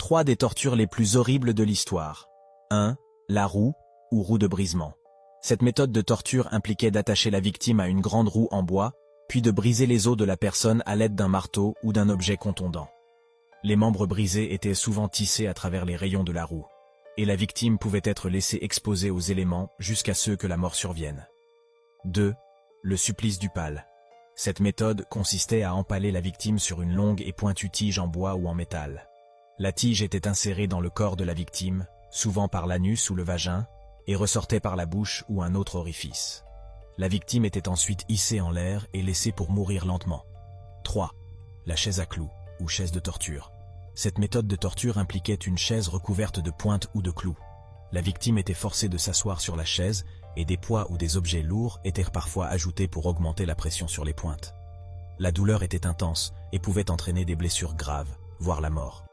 3 des tortures les plus horribles de l'histoire. 1. La roue, ou roue de brisement. Cette méthode de torture impliquait d'attacher la victime à une grande roue en bois, puis de briser les os de la personne à l'aide d'un marteau ou d'un objet contondant. Les membres brisés étaient souvent tissés à travers les rayons de la roue, et la victime pouvait être laissée exposée aux éléments jusqu'à ce que la mort survienne. 2. Le supplice du pal. Cette méthode consistait à empaler la victime sur une longue et pointue tige en bois ou en métal. La tige était insérée dans le corps de la victime, souvent par l'anus ou le vagin, et ressortait par la bouche ou un autre orifice. La victime était ensuite hissée en l'air et laissée pour mourir lentement. 3. La chaise à clous, ou chaise de torture. Cette méthode de torture impliquait une chaise recouverte de pointes ou de clous. La victime était forcée de s'asseoir sur la chaise et des poids ou des objets lourds étaient parfois ajoutés pour augmenter la pression sur les pointes. La douleur était intense et pouvait entraîner des blessures graves, voire la mort.